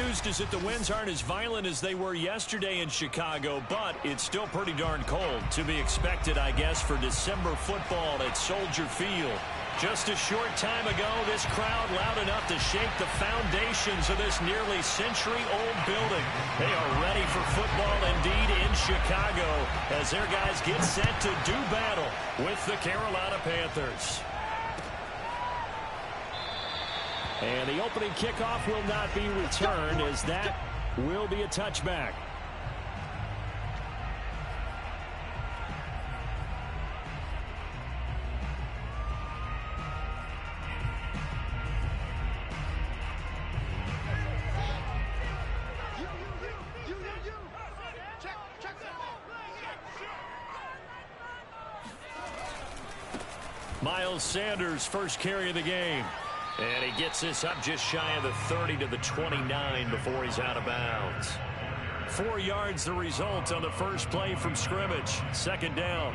used is that the winds aren't as violent as they were yesterday in Chicago, but it's still pretty darn cold. To be expected, I guess, for December football at Soldier Field. Just a short time ago, this crowd loud enough to shake the foundations of this nearly century-old building. They are ready for football indeed in Chicago as their guys get set to do battle with the Carolina Panthers. And the opening kickoff will not be returned as that will be a touchback. Miles Sanders, first carry of the game. And he gets this up just shy of the 30 to the 29 before he's out of bounds. 4 yards the result on the first play from scrimmage. Second down.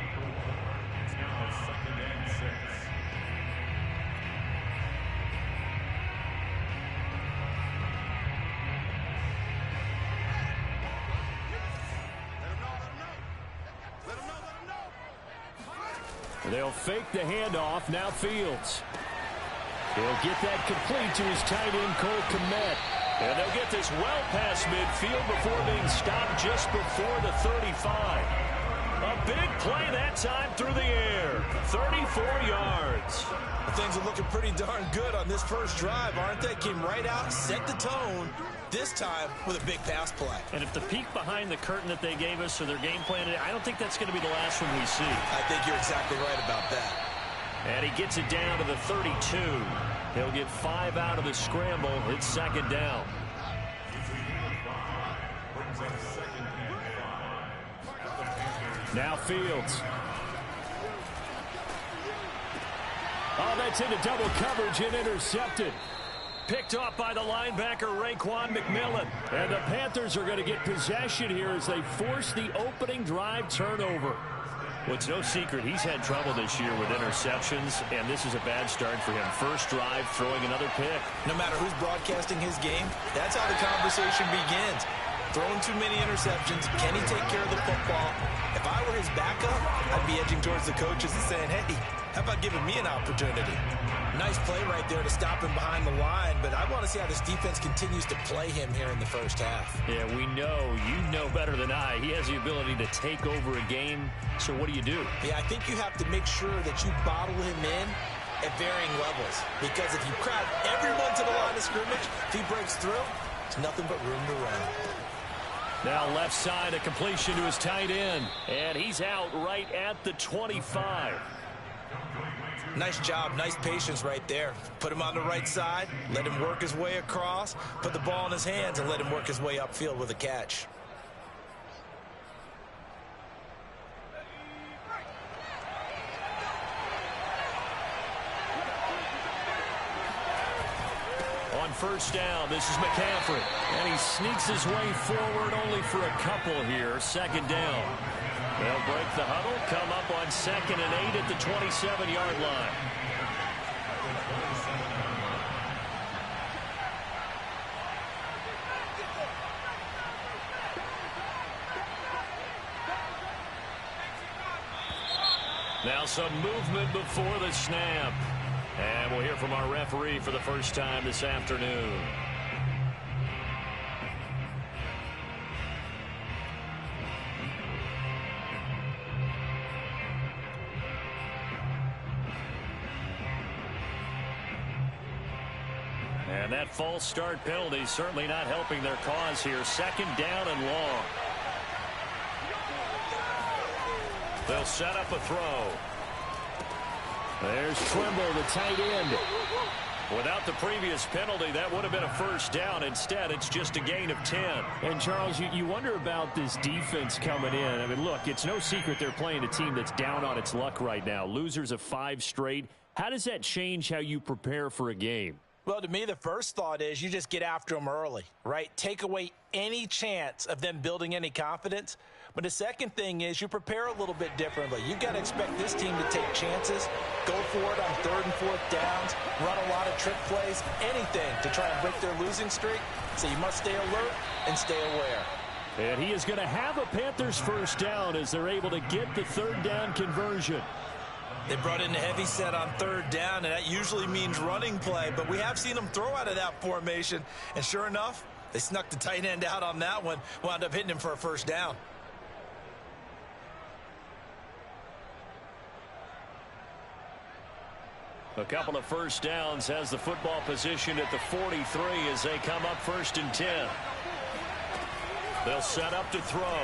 They'll fake the handoff. Now Fields. He'll get that complete to his tight end, Cole Kmet. And they'll get this well past midfield before being stopped just before the 35. A big play that time through the air. 34 yards. Things are looking pretty darn good on this first drive, aren't they? Came right out, set the tone, this time with a big pass play. And if the peek behind the curtain that they gave us or their game plan, I don't think that's going to be the last one we see. I think you're exactly right about that. And he gets it down to the 32. He'll get 5 out of the scramble. It's second down. Now Fields. Oh, that's into double coverage and intercepted. Picked off by the linebacker, Raekwon McMillan. And the Panthers are going to get possession here as they force the opening drive turnover. Well, it's no secret he's had trouble this year with interceptions, and this is a bad start for him. First drive, throwing another pick. No matter who's broadcasting his game, that's how the conversation begins. Throwing too many interceptions. Can he take care of the football? If I were his backup, I'd be edging towards the coaches and saying, hey, how about giving me an opportunity? Nice play right there to stop him behind the line, but I want to see how this defense continues to play him here in the first half. Yeah, we know. You know better than I. He has the ability to take over a game, so what do you do? Yeah, I think you have to make sure that you bottle him in at varying levels, because if you crowd everyone to the line of scrimmage, if he breaks through, it's nothing but room to run. Now left side, a completion to his tight end, and he's out right at the 25. Nice job, nice patience right there. Put him on the right side, let him work his way across, put the ball in his hands, and let him work his way upfield with a catch. On first down, this is McCaffrey, and he sneaks his way forward only for a couple here. Second down. They'll break the huddle, come up on 2nd and 8 at the 27-yard line. Now some movement before the snap. And we'll hear from our referee for the first time this afternoon. And that false start penalty certainly not helping their cause here. Second down and long. They'll set up a throw. There's Trimble, the tight end. Without the previous penalty, that would have been a first down. Instead, it's just a gain of 10. And, Charles, you wonder about this defense coming in. I mean, look, it's no secret they're playing a team that's down on its luck right now. Losers of 5 straight. How does that change how you prepare for a game? Well, to me, the first thought is you just get after them early, right? Take away any chance of them building any confidence. But the second thing is you prepare a little bit differently. You've got to expect this team to take chances, go for it on 3rd and 4th downs, run a lot of trick plays, anything to try and break their losing streak. So you must stay alert and stay aware. And he is going to have a Panthers first down as they're able to get the 3rd down conversion. They brought in a heavy set on 3rd down, and that usually means running play. But we have seen them throw out of that formation. And sure enough, they snuck the tight end out on that one, wound up hitting him for a first down. A couple of first downs has the football position at the 43 as they come up 1st and 10. They'll set up to throw.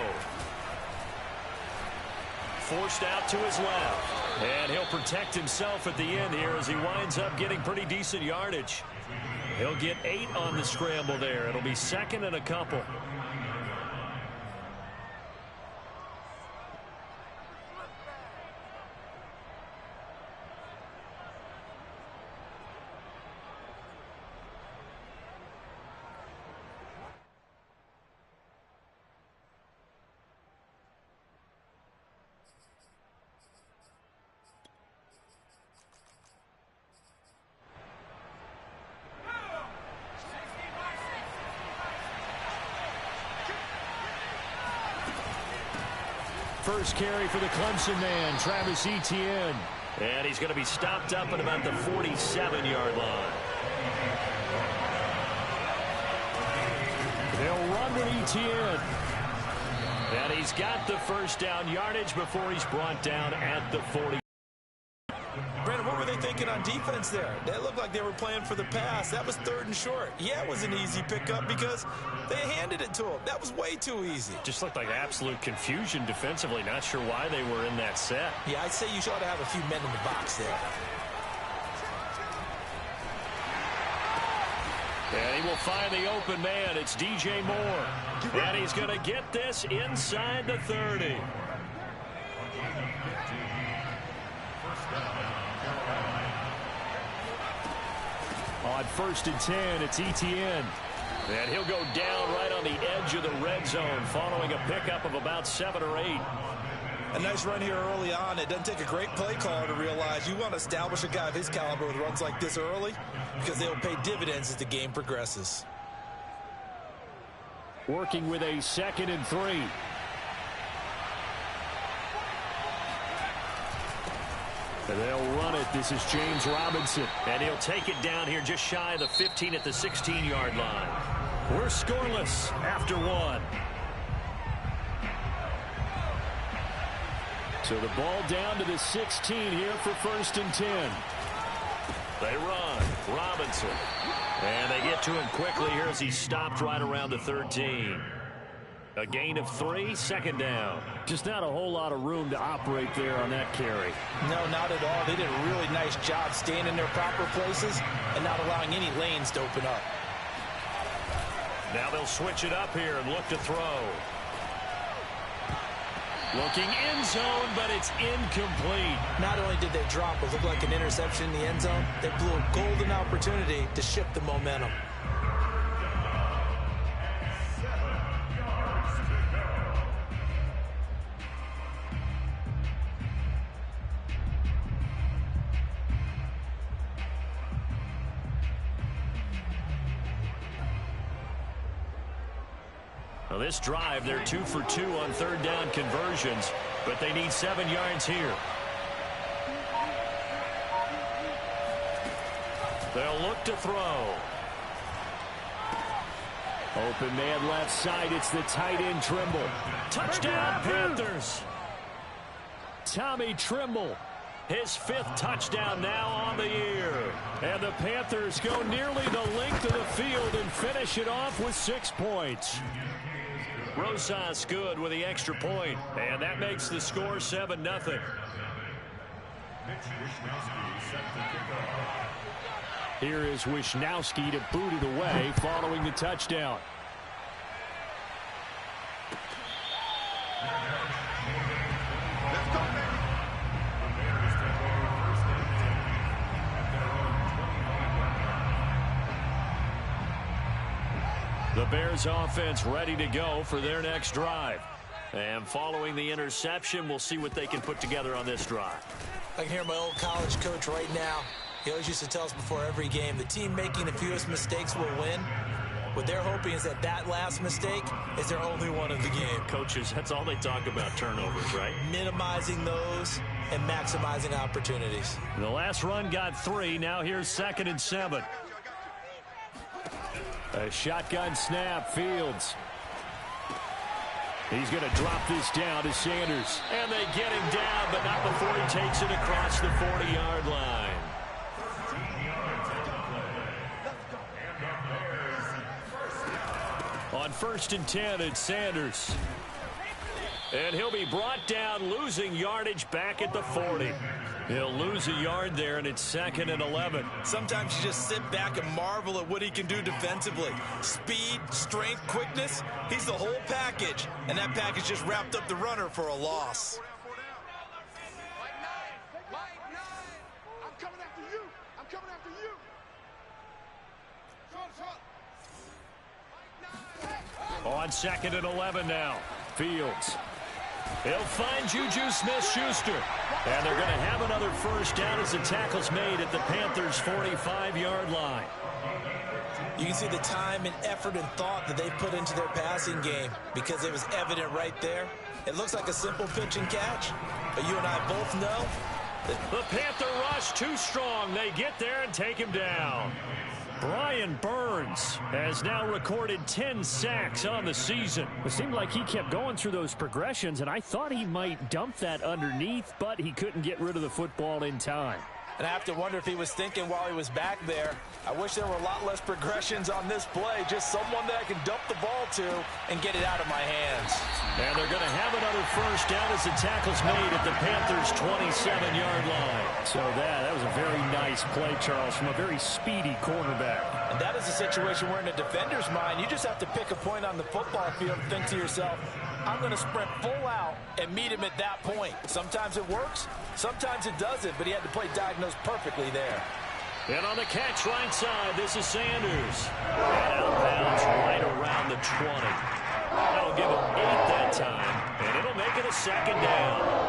Forced out to his left. And he'll protect himself at the end here as he winds up getting pretty decent yardage. He'll get 8 on the scramble there. It'll be 2nd and a couple. First carry for the Clemson man, Travis Etienne. And he's going to be stopped up at about the 47-yard line. They'll run with Etienne. And he's got the first down yardage before he's brought down at the 40. Brandon, what were they thinking on defense there? They looked like they were playing for the pass. That was 3rd and short. Yeah, it was an easy pickup because they handed it to him. That was way too easy. Just looked like absolute confusion defensively. Not sure why they were in that set. Yeah, I'd say you ought to have a few men in the box there. And he will find the open man. It's DJ Moore. And he's going to get this inside the 30. On 1st and 10, it's Etienne. And he'll go down right on the edge of the red zone following a pickup of about 7 or 8. A nice run here early on. It doesn't take a great play caller to realize you want to establish a guy of his caliber with runs like this early because they'll pay dividends as the game progresses. Working with a 2nd and 3. They'll run it. This is James Robinson. And he'll take it down here just shy of the 15 at the 16-yard line. We're scoreless after 1. So the ball down to the 16 here for 1st and 10. They run. Robinson. And they get to him quickly here as he's stopped right around the 13. A gain of 3, 2nd down. Just not a whole lot of room to operate there on that carry. No, not at all. They did a really nice job staying in their proper places and not allowing any lanes to open up. Now they'll switch it up here and look to throw. Looking end zone, but it's incomplete. Not only did they drop what looked like an interception in the end zone, they blew a golden opportunity to shift the momentum. Well, this drive, they're 2 for 2 on 3rd down conversions, but they need 7 yards here. They'll look to throw. Open man left side. It's the tight end Trimble. Touchdown, Panthers. Tommy Trimble. His 5th touchdown now on the year. And the Panthers go nearly the length of the field and finish it off with 6 points. Rosas good with the extra point, and that makes the score 7-0. Here is Wisnowski to boot it away following the touchdown. The Bears offense ready to go for their next drive. And following the interception, we'll see what they can put together on this drive. I can hear my old college coach right now. He always used to tell us before every game, the team making the fewest mistakes will win. What they're hoping is that last mistake is their only one of the game. Coaches, that's all they talk about, turnovers, right? Minimizing those and maximizing opportunities. The last run got 3. Now here's 2nd and 7. A shotgun snap, Fields. He's going to drop this down to Sanders. And they get him down, but not before he takes it across the 40-yard line. On 1st and 10, it's Sanders. And he'll be brought down, losing yardage back at the 40. He'll lose a yard there, and it's 2nd and 11. Sometimes you just sit back and marvel at what he can do defensively. Speed, strength, quickness, he's the whole package. And that package just wrapped up the runner for a loss. On 2nd and 11 now. Fields. He'll find Juju Smith-Schuster. And they're going to have another first down as the tackle's made at the Panthers' 45-yard line. You can see the time and effort and thought that they put into their passing game because it was evident right there. It looks like a simple pitch and catch, but you and I both know that the Panther rush too strong. They get there and take him down. Brian Burns has now recorded 10 sacks on the season. It seemed like he kept going through those progressions, and I thought he might dump that underneath, but he couldn't get rid of the football in time. And I have to wonder if he was thinking while he was back there, I wish there were a lot less progressions on this play. Just someone that I can dump the ball to and get it out of my hands. And they're going to have another first down as the tackle's made at the Panthers' 27-yard line. So that was a very nice play, Charles, from a very speedy cornerback. And that is a situation where in a defender's mind, you just have to pick a point on the football field and think to yourself, I'm going to sprint full out and meet him at that point. Sometimes it works, sometimes it doesn't, but he had to play diagnosed perfectly there. And on the catch right side, this is Sanders. And out of bounds right around the 20. That'll give him 8 that time, and it'll make it a 2nd down.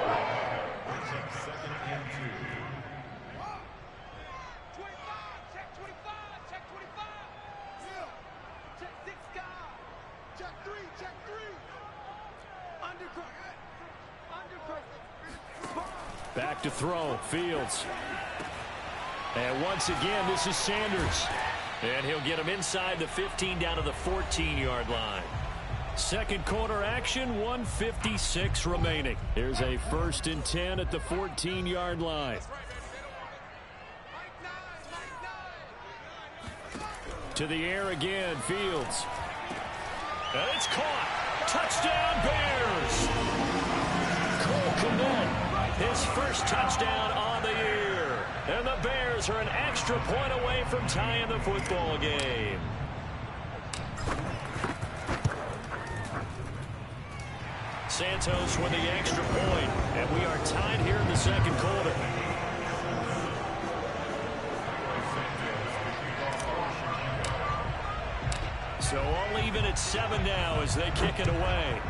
Back to throw, Fields. And once again, this is Sanders. And he'll get him inside the 15 down to the 14-yard line. Second quarter action, 1:56 remaining. Here's a 1st and 10 at the 14-yard line. To the air again, Fields. And it's caught. Touchdown, Bears. Cole Kmet, his first touchdown on the year. And the Bears are an extra point away from tying the football game. Santos with the extra point, and we are tied here in the second quarter. So all even at 7 now as they kick it away.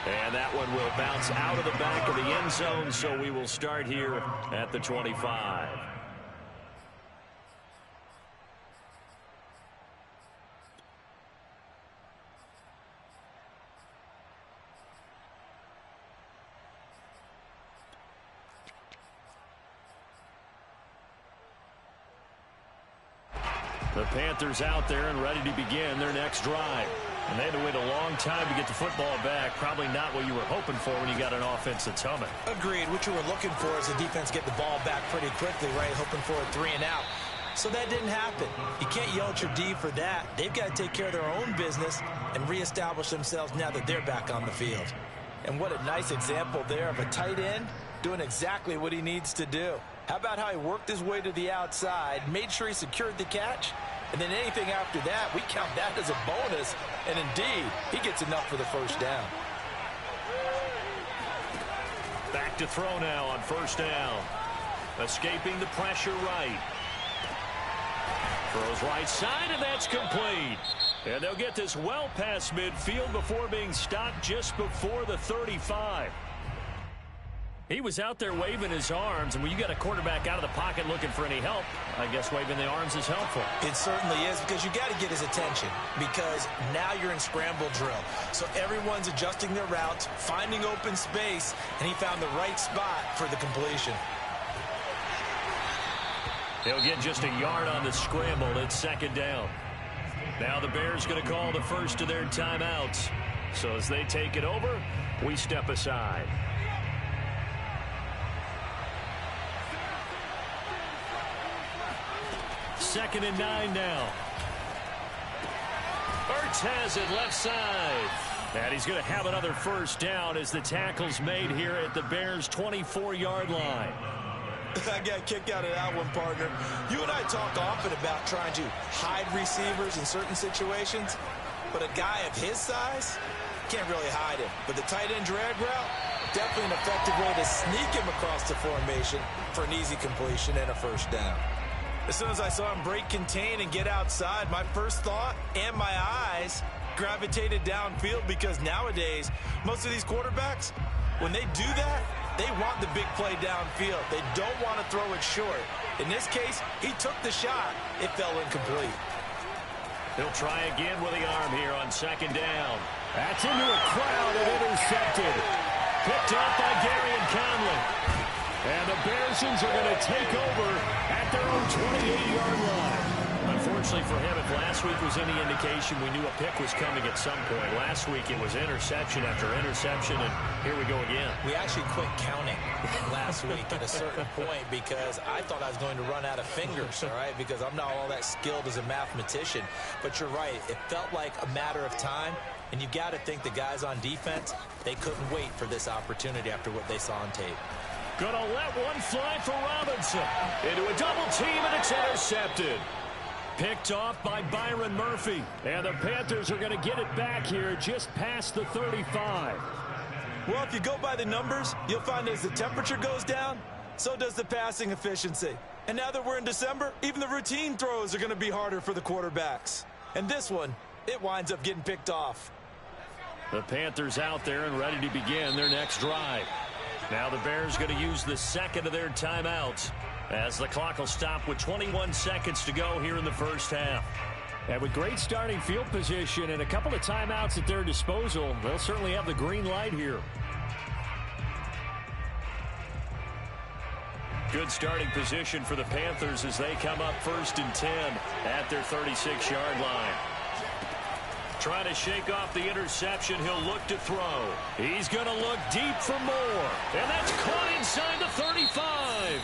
And that one will bounce out of the back of the end zone, so we will start here at the 25. The Panthers out there and ready to begin their next drive. And they had to wait a long time to get the football back. Probably not what you were hoping for when you got an offense that's humming. Agreed. What you were looking for is the defense get the ball back pretty quickly, right? Hoping for a 3 and out. So that didn't happen. You can't yell at your D for that. They've got to take care of their own business and reestablish themselves now that they're back on the field. And what a nice example there of a tight end doing exactly what he needs to do. How about how he worked his way to the outside, made sure he secured the catch, and then anything after that, we count that as a bonus. And indeed, he gets enough for the first down. Back to throw now on first down. Escaping the pressure right. Throws right side, and that's complete. And they'll get this well past midfield before being stopped just before the 35. He was out there waving his arms, and when you got a quarterback out of the pocket looking for any help, I guess waving the arms is helpful. It certainly is, because you got to get his attention, because now you're in scramble drill. So everyone's adjusting their routes, finding open space, and he found the right spot for the completion. He'll get just a yard on the scramble. It's second down. Now the Bears going to call the first of their timeouts. So as they take it over, we step aside. Second and 9 now. Ertz has it left side. And he's going to have another first down as the tackle's made here at the Bears' 24-yard line. I got a kick out of that one, partner. You and I talk often about trying to hide receivers in certain situations, but a guy of his size can't really hide him. But the tight end drag route, definitely an effective way to sneak him across the formation for an easy completion and a first down. As soon as I saw him break contain and get outside, my first thought and my eyes gravitated downfield, because nowadays, most of these quarterbacks, when they do that, they want the big play downfield. They don't want to throw it short. In this case, he took the shot. It fell incomplete. He'll try again with the arm here on second down. That's into a crowd and intercepted. Picked up by Gary and Conley. And the Bearsons are going to take over at their own 28-yard line. Unfortunately for him, if last week was any indication, we knew a pick was coming at some point. Last week it was interception after interception, and here we go again. We actually quit counting last week at a certain point, because I thought I was going to run out of fingers, all right, because I'm not all that skilled as a mathematician. But you're right, it felt like a matter of time, and you got to think the guys on defense, they couldn't wait for this opportunity after what they saw on tape. Gonna let one fly for Robinson. Into a double team, and it's intercepted. Picked off by Byron Murphy. And the Panthers are going to get it back here just past the 35. Well, if you go by the numbers, you'll find as the temperature goes down, so does the passing efficiency. And now that we're in December, even the routine throws are going to be harder for the quarterbacks. And this one, it winds up getting picked off. The Panthers out there and ready to begin their next drive. Now the Bears going to use the second of their timeouts, as the clock will stop with 21 seconds to go here in the first half. And with great starting field position and a couple of timeouts at their disposal, they'll certainly have the green light here. Good starting position for the Panthers as they come up first and 10 at their 36-yard line. Trying to shake off the interception. He'll look to throw. He's going to look deep for more. And that's caught inside the 35.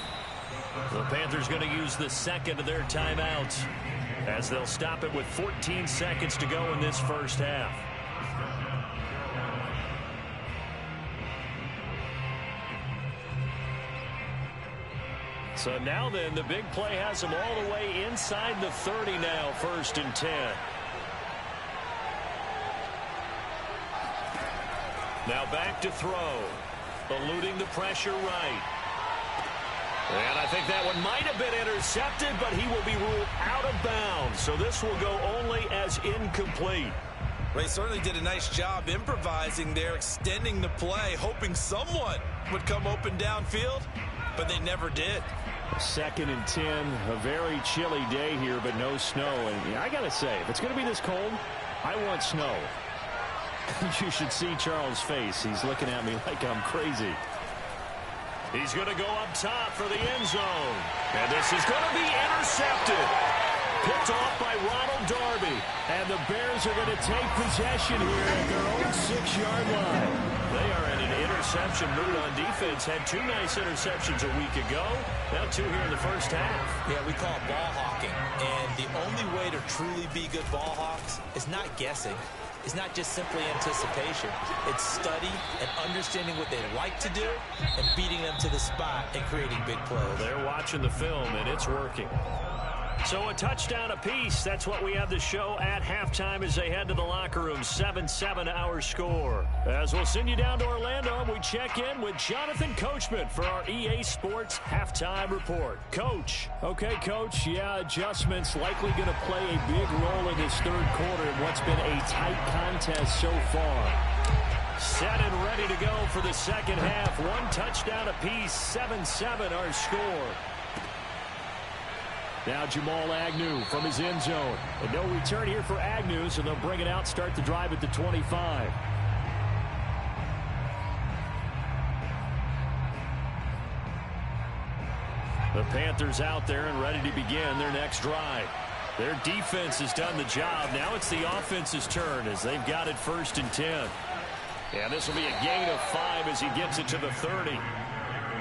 The Panthers going to use the second of their timeouts, as they'll stop it with 14 seconds to go in this first half. So now then, the big play has them all the way inside the 30 now, first and 10. Now back to throw. Eluding the pressure right. And I think that one might have been intercepted, but he will be ruled out of bounds. So this will go only as incomplete. They certainly did a nice job improvising there, extending the play, hoping someone would come open downfield, but they never did. Second and 10, a very chilly day here, but no snow. And I got to say, if it's going to be this cold, I want snow. You should see Charles' face. He's looking at me like I'm crazy. He's going to go up top for the end zone. And this is going to be intercepted. Picked off by Ronald Darby. And the Bears are going to take possession here at their own 6-yard line. They are in an interception mood on defense. Had two nice interceptions a week ago. Now two here in the first half. Yeah, we call it ball hawking. And the only way to truly be good ball hawks is not guessing. It's not just simply anticipation. It's study and understanding what they like to do and beating them to the spot and creating big plays. They're watching the film, and it's working. So a touchdown apiece. That's what we have to show at halftime as they head to the locker room. 7-7 our score. As we'll send you down to Orlando, we check in with Jonathan Coachman for our EA Sports Halftime Report. Coach. Okay, Coach. Yeah, adjustments likely going to play a big role in this third quarter in what's been a tight contest so far. Set and ready to go for the second half. One touchdown apiece. 7-7 our score. Now Jamal Agnew from his end zone. And no return here for Agnew, so they'll bring it out, start the drive at the 25. The Panthers out there and ready to begin their next drive. Their defense has done the job. Now it's the offense's turn as they've got it 1st and 10. And this will be a gain of 5 as he gets it to the 30.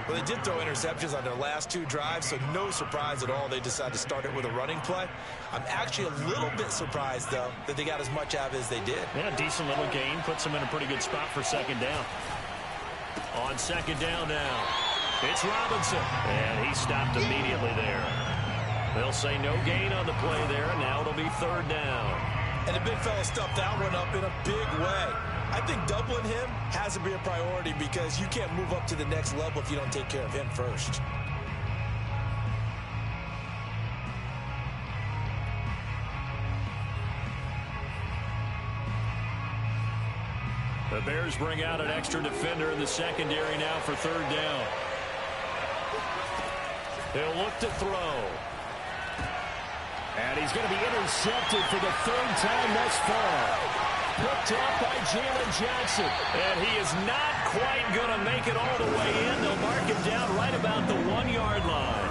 Well, they did throw interceptions on their last 2 drives, so no surprise at all they decided to start it with a running play. I'm actually a little bit surprised, though, that they got as much out of it as they did. Yeah, decent little gain. Puts them in a pretty good spot for second down. On second down now, it's Robinson. And he stopped immediately there. They'll say no gain on the play there. Now it'll be 3rd down. And the big fella stuffed that one up in a big way. I think doubling him has to be a priority because you can't move up to the next level if you don't take care of him first. The Bears bring out an extra defender in the secondary now for 3rd down. They'll look to throw. And he's going to be intercepted for the 3rd time thus far. Picked up by Jalen Johnson. And he is not quite going to make it all the way in. They'll mark him down right about the 1-yard line.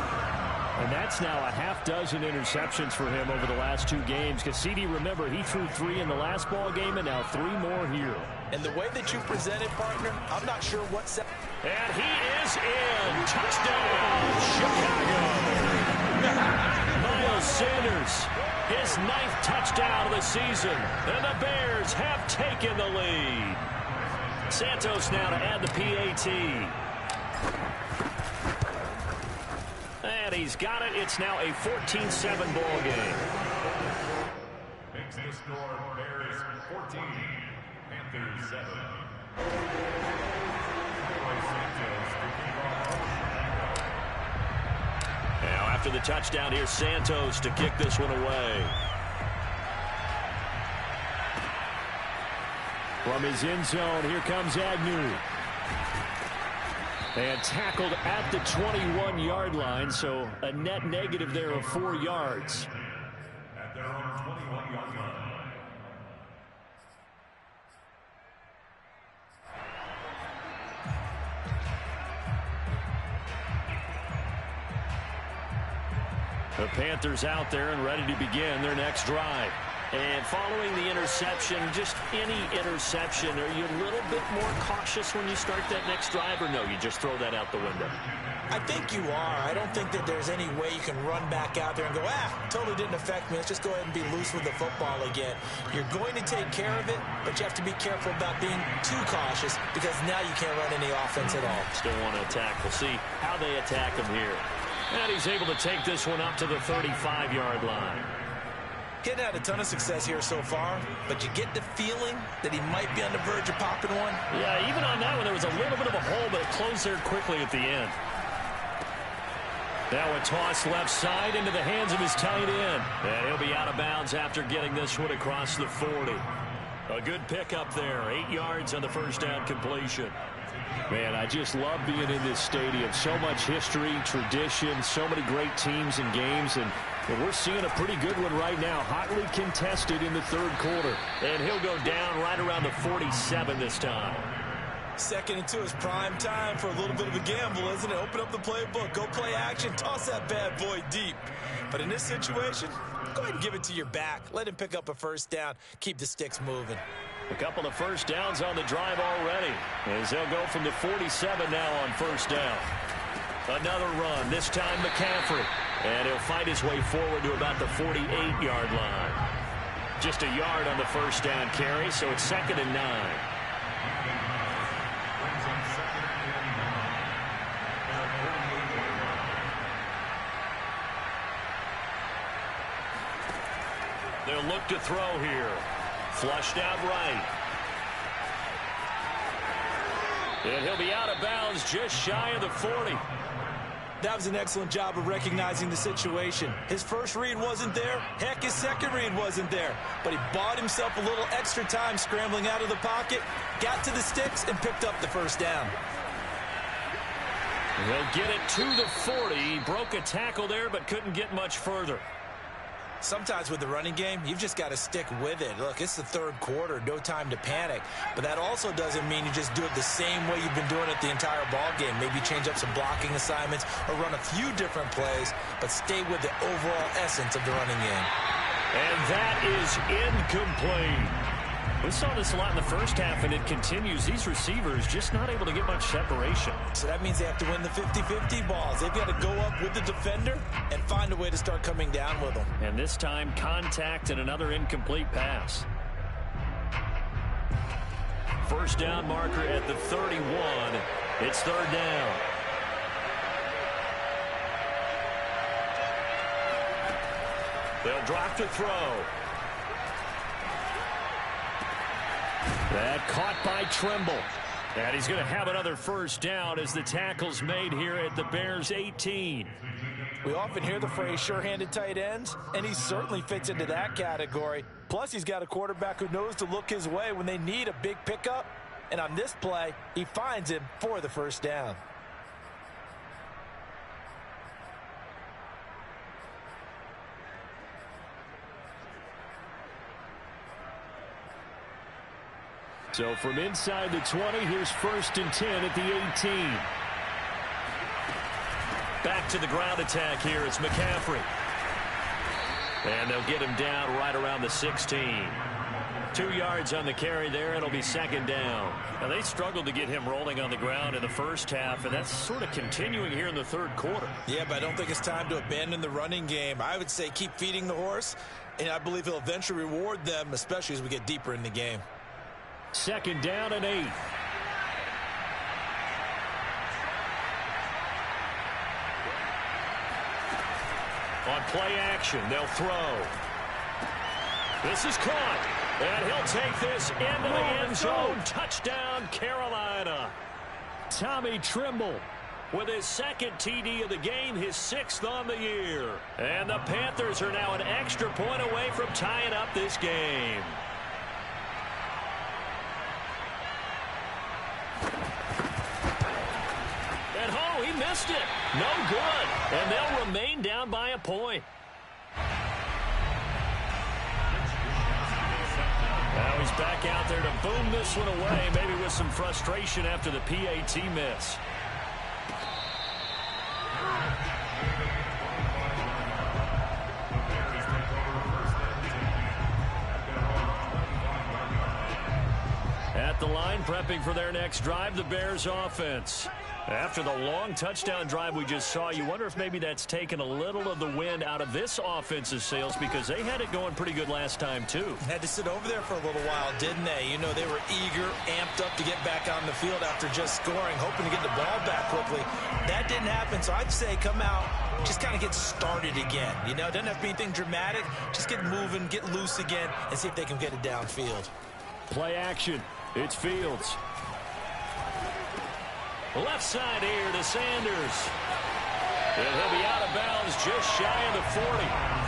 And that's now a half dozen interceptions for him over the last 2 games. Cassidy, remember, he threw 3 in the last ball game and now 3 more here. And the way that you presented, partner, I'm not sure what set. And he is in. Touchdown, Chicago. Miles Sanders, his 9th touchdown of the season. And the Bears have taken the lead. Santos now to add the PAT. And he's got it. It's now a 14-7 ball game. Makes the score Bears 14, Panthers 7. Now after the touchdown, here's Santos to kick this one away. From his end zone, here comes Agnew. And tackled at the 21-yard line, so a net negative there of 4 yards. At their own 21-yard line. The Panthers out there and ready to begin their next drive. And following the interception, just any interception, are you a little bit more cautious when you start that next drive, or no, you just throw that out the window? I think you are. I don't think that there's any way you can run back out there and go, totally didn't affect me. Let's just go ahead and be loose with the football again. You're going to take care of it, but you have to be careful about being too cautious because now you can't run any offense at all. Still want to attack. We'll see how they attack him here. And he's able to take this one up to the 35-yard line. He's had a ton of success here so far, but you get the feeling that he might be on the verge of popping one. Yeah, even on that one, there was a little bit of a hole, but it closed there quickly at the end. Now a toss left side into the hands of his tight end. And he'll be out of bounds after getting this one across the 40. A good pickup there. 8 yards on the first down completion. Man, I just love being in this stadium. So much history, tradition, so many great teams and games, and we're seeing a pretty good one right now. Hotly contested in the 3rd quarter. And he'll go down right around the 47 this time. 2nd and 2 is prime time for a little bit of a gamble, isn't it? Open up the playbook, go play action, toss that bad boy deep. But in this situation, go ahead and give it to your back. Let him pick up a first down. Keep the sticks moving. A couple of first downs on the drive already, as they'll go from the 47 now on first down. Another run, this time McCaffrey. And he'll fight his way forward to about the 48-yard line. Just a yard on the first down carry, so it's 2nd and 9. They'll look to throw here. Flushed out right. And he'll be out of bounds just shy of the 40. That was an excellent job of recognizing the situation. His first read wasn't there. Heck, his second read wasn't there. But he bought himself a little extra time scrambling out of the pocket, got to the sticks, and picked up the first down. He'll get it to the 40. He broke a tackle there, but couldn't get much further. Sometimes with the running game, you've just got to stick with it. Look, it's the third quarter, no time to panic. But that also doesn't mean you just do it the same way you've been doing it the entire ball game. Maybe change up some blocking assignments or run a few different plays, but stay with the overall essence of the running game. And that is incomplete. We saw this a lot in the first half, and it continues. These receivers just not able to get much separation. So that means they have to win the 50-50 balls. They've got to go up with the defender and find a way to start coming down with them. And this time, contact and another incomplete pass. First down marker at the 31. It's third down. They'll drop to throw. That caught by Trimble. And he's going to have another first down as the tackle's made here at the Bears' 18. We often hear the phrase sure-handed tight ends, and he certainly fits into that category. Plus, he's got a quarterback who knows to look his way when they need a big pickup. And on this play, he finds him for the first down. So from inside the 20, here's 1st and 10 at the 18. Back to the ground attack here. It's McCaffrey. And they'll get him down right around the 16. 2 yards on the carry there. It'll be second down. Now, they struggled to get him rolling on the ground in the first half, and that's sort of continuing here in the third quarter. Yeah, but I don't think it's time to abandon the running game. I would say keep feeding the horse, and I believe he'll eventually reward them, especially as we get deeper in the game. Second down and 8. On play action, they'll throw. This is caught. And he'll take this into the end zone. Touchdown, Carolina. Tommy Trimble with his second TD of the game, his 6th on the year. And the Panthers are now an extra point away from tying up this game. He missed it. No good. And they'll remain down by a point. Now he's back out there to boom this one away, maybe with some frustration after the PAT miss. At the line, prepping for their next drive, the Bears offense. After the long touchdown drive we just saw, you wonder if maybe that's taken a little of the wind out of this offensive sails, because they had it going pretty good last time, too. Had to sit over there for a little while, didn't they? You know, they were eager, amped up to get back on the field after just scoring, hoping to get the ball back quickly. That didn't happen, so I'd say come out, just kind of get started again. You know, it doesn't have to be anything dramatic. Just get moving, get loose again, and see if they can get it downfield. Play action. It's Fields. Left side here to Sanders. And he'll be out of bounds just shy of the 40.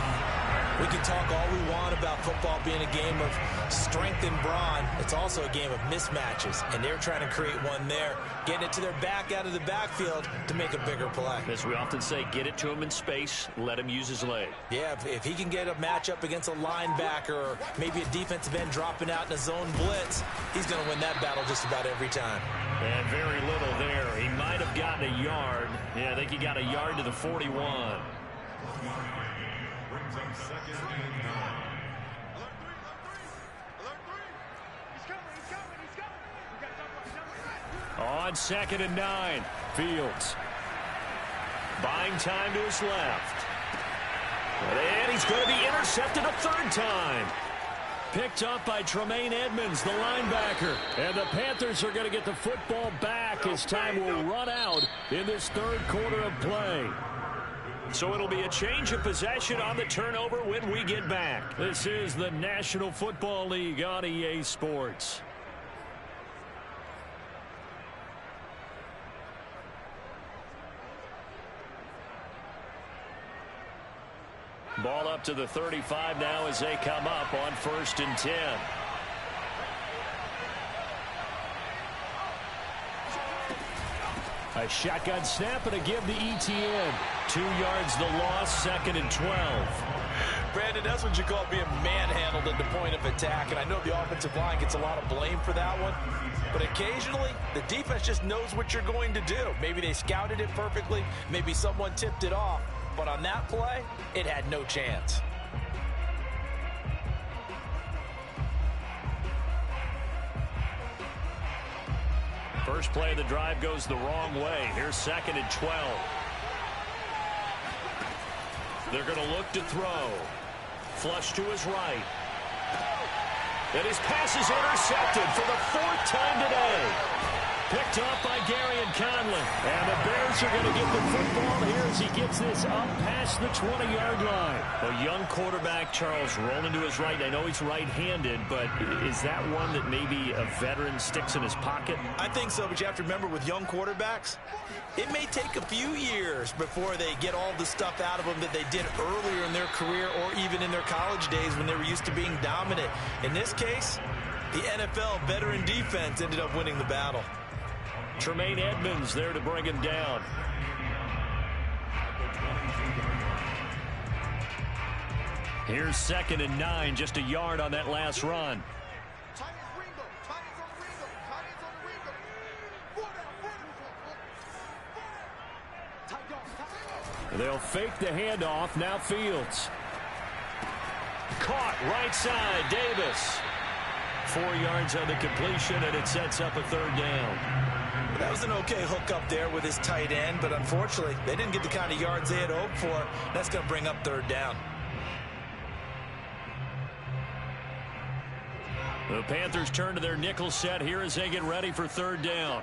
We can talk all we want about football being a game of strength and brawn. It's also a game of mismatches, and they're trying to create one there, getting it to their back out of the backfield to make a bigger play. As we often say, get it to him in space, let him use his leg. Yeah, if he can get a matchup against a linebacker or maybe a defensive end dropping out in a zone blitz, he's going to win that battle just about every time. And very little there. He might have gotten a yard. Yeah, I think he got a yard to the 41. On 2nd and 9, Fields. Buying time to his left. And he's going to be intercepted a third time. Picked up by Tremaine Edmonds, the linebacker. And the Panthers are going to get the football back as time will run out in this third quarter of play. So it'll be a change of possession on the turnover when we get back. This is the National Football League on EA Sports. Ball up to the 35 now as they come up on 1st and 10. A shotgun snap and a give to ETN. 2 yards the loss, 2nd and 12. Brandon, that's what you call being manhandled at the point of attack. And I know the offensive line gets a lot of blame for that one. But occasionally, the defense just knows what you're going to do. Maybe they scouted it perfectly. Maybe someone tipped it off. But on that play, it had no chance. First play of the drive goes the wrong way. Here's 2nd and 12. They're going to look to throw. Flush to his right. And his pass is intercepted for the 4th time today. Picked off by Gary and Conlon. And the Bears are going to get the football here as he gets this up past the 20-yard line. A young quarterback, Charles, rolling to his right. I know he's right-handed, but is that one that maybe a veteran sticks in his pocket? I think so, but you have to remember with young quarterbacks, it may take a few years before they get all the stuff out of them that they did earlier in their career or even in their college days when they were used to being dominant. In this case, the NFL veteran defense ended up winning the battle. Tremaine Edmonds there to bring him down. Here's 2nd and 9, just a yard on that last run. They'll fake the handoff. Now Fields. Caught right side. Davis. 4 yards on the completion, and it sets up a 3rd down. That was an okay hook up there with his tight end, but unfortunately, they didn't get the kind of yards they had hoped for. That's going to bring up 3rd down. The Panthers turn to their nickel set here as they get ready for 3rd down.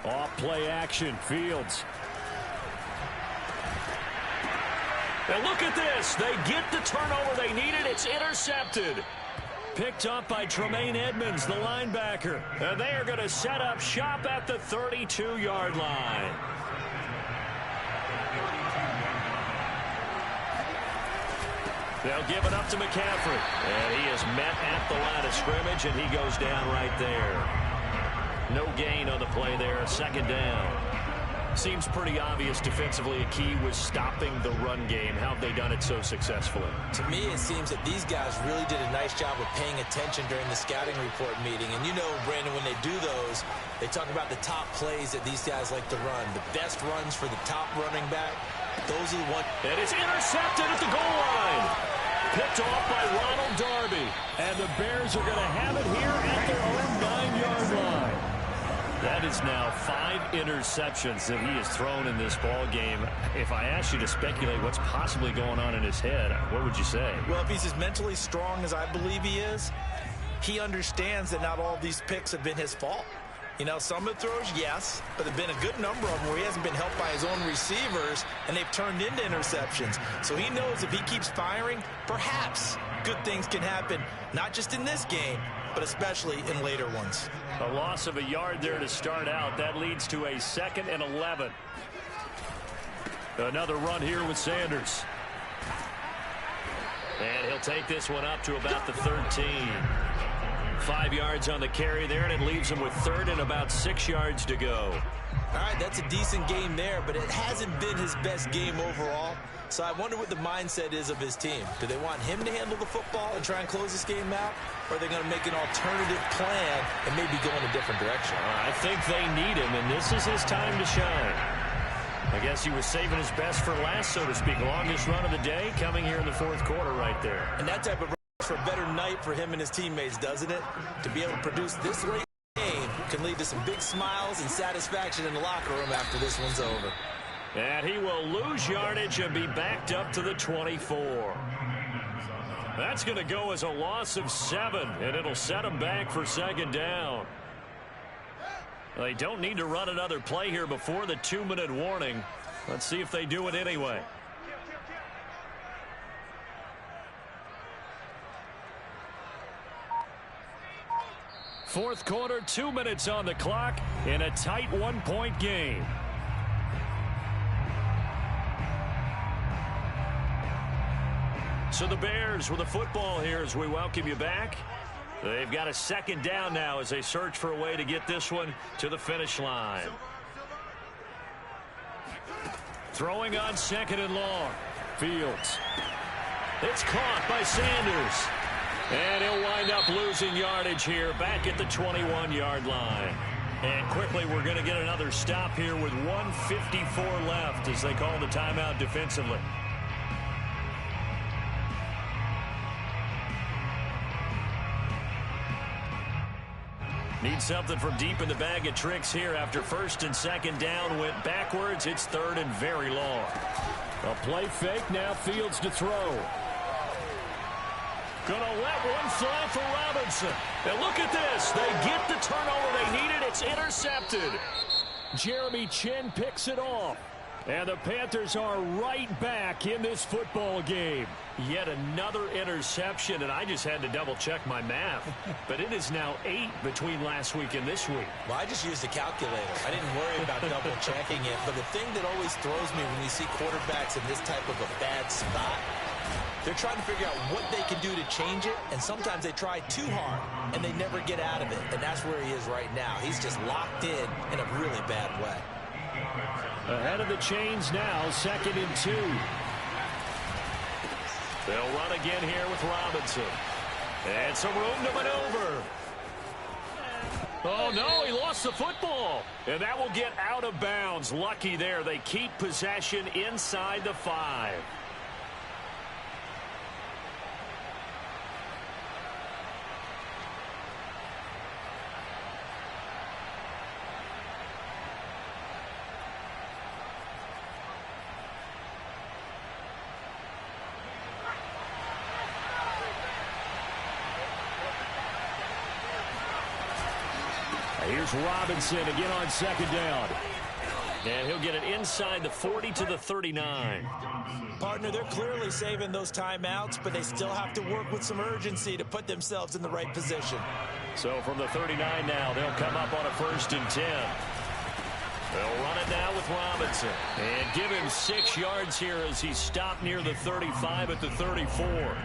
Off play action, Fields. And look at this. They get the turnover they needed. It's intercepted. Picked up by Tremaine Edmonds, the linebacker. And they are going to set up shop at the 32-yard line. They'll give it up to McCaffrey. And he is met at the line of scrimmage, and he goes down right there. No gain on the play there. 2nd down. Seems pretty obvious defensively a key was stopping the run game. How have they done it so successfully? To me, it seems that these guys really did a nice job of paying attention during the scouting report meeting. And you know, Brandon, when they do those, they talk about the top plays that these guys like to run. The best runs for the top running back, those are the ones. And it's intercepted at the goal line. Picked off by Ronald Darby. And the Bears are going to have it here at their own 9-yard line. That is now 5 interceptions that he has thrown in this ball game. If I asked you to speculate what's possibly going on in his head, what would you say? Well, if he's as mentally strong as I believe he is, he understands that not all these picks have been his fault. You know, some of the throws, yes, but there have been a good number of them where he hasn't been helped by his own receivers, and they've turned into interceptions. So he knows if he keeps firing, perhaps good things can happen, not just in this game, but especially in later ones. A loss of a yard there to start out. That leads to a 2nd and 11. Another run here with Sanders. And he'll take this one up to about the 13. 5 yards on the carry there, and it leaves him with 3rd and about 6 yards to go. All right, that's a decent game there, but it hasn't been his best game overall. So I wonder what the mindset is of his team. Do they want him to handle the football and try and close this game out? Or are they going to make an alternative plan and maybe go in a different direction? I think they need him, and this is his time to shine. I guess he was saving his best for last, so to speak. Longest run of the day coming here in the 4th quarter right there. And that type of run for a better night for him and his teammates, doesn't it? To be able to produce this late game can lead to some big smiles and satisfaction in the locker room after this one's over. And he will lose yardage and be backed up to the 24. That's going to go as a loss of 7, and it'll set him back for 2nd down. They don't need to run another play here before the 2-minute warning. Let's see if they do it anyway. Fourth quarter, 2 minutes on the clock in a tight 1-point game. So the Bears with the football here as we welcome you back. They've got a second down now as they search for a way to get this one to the finish line. Throwing on second and long. Fields. It's caught by Sanders. And he'll wind up losing yardage here back at the 21-yard line. And quickly we're going to get another stop here with 1:54 left as they call the timeout defensively. Need something from deep in the bag of tricks here after first and second down went backwards. It's third and very long. A play fake, now Fields to throw. Gonna let one fly for Robinson. And look at this. They get the turnover they needed. It's intercepted. Jeremy Chin picks it off. And the Panthers are right back in this football game. Yet another interception, and I just had to double-check my math. But it is now 8 between last week and this week. Well, I just used a calculator. I didn't worry about double-checking it. But the thing that always throws me when you see quarterbacks in this type of a bad spot, they're trying to figure out what they can do to change it, and sometimes they try too hard, and they never get out of it. And that's where he is right now. He's just locked in a really bad way. Ahead of the chains now, 2nd and 2. They'll run again here with Robinson. And some room to maneuver. Oh, no, he lost the football. And that will get out of bounds. Lucky there. They keep possession inside the 5. Here's Robinson again on second down. And he'll get it inside the 40 to the 39. Partner, they're clearly saving those timeouts, but they still have to work with some urgency to put themselves in the right position. So from the 39 now, they'll come up on a 1st and 10. They'll run it now with Robinson. And give him 6 yards here as he's stopped near the 35 at the 34.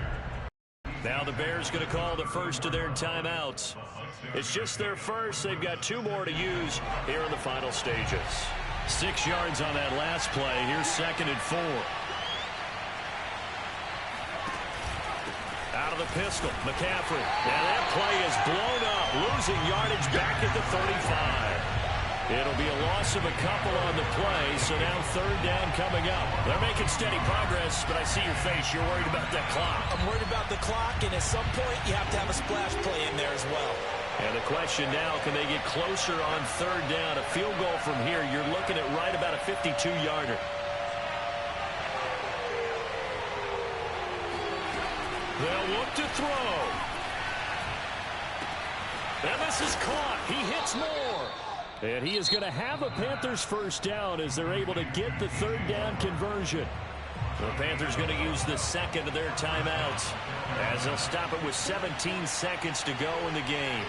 Now the Bears going to call the first of their timeouts. It's just their first. They've got 2 more to use here in the final stages. 6 yards on that last play. Here's 2nd and 4. Out of the pistol, McCaffrey. And that play is blown up, losing yardage back at the 35. It'll be a loss of a couple on the play, so now 3rd down coming up. They're making steady progress, but I see your face. You're worried about that clock. I'm worried about the clock, and at some point, you have to have a splash play in there as well. And the question now, can they get closer on 3rd down? A field goal from here, you're looking at right about a 52-yarder. They'll look to throw. And this is caught. He hits more. And he is going to have a Panthers 1st down as they're able to get the 3rd down conversion. The Panthers going to use the 2nd of their timeouts as they'll stop it with 17 seconds to go in the game.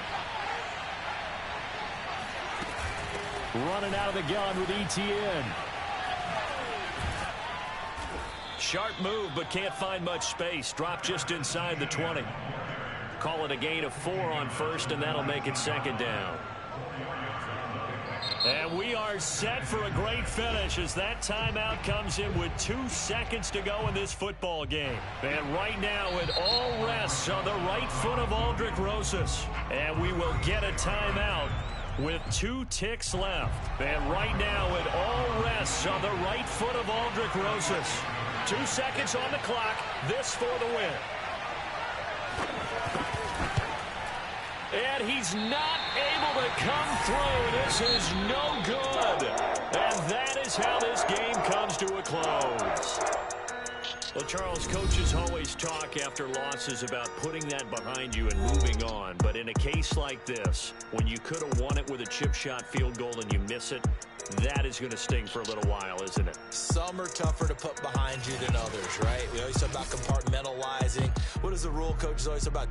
Running out of the gun with ETN. Sharp move, but can't find much space. Drop just inside the 20. Call it a gain of 4 on 1st, and that'll make it 2nd down. And we are set for a great finish as that timeout comes in with 2 seconds to go in this football game. And right now it all rests on the right foot of Aldrick Rosas. And we will get a timeout with 2 ticks left. And right now it all rests on the right foot of Aldrick Rosas. 2 seconds on the clock. This for the win. And he's not able to come through. This is no good. And that is how this game comes to a close. Well, Charles, coaches always talk after losses about putting that behind you and moving on. But in a case like this, when you could have won it with a chip shot field goal and you miss it, that is going to sting for a little while, isn't it? Some are tougher to put behind you than others, right? We always talk about compartmentalizing. What is the rule, coaches always talk about?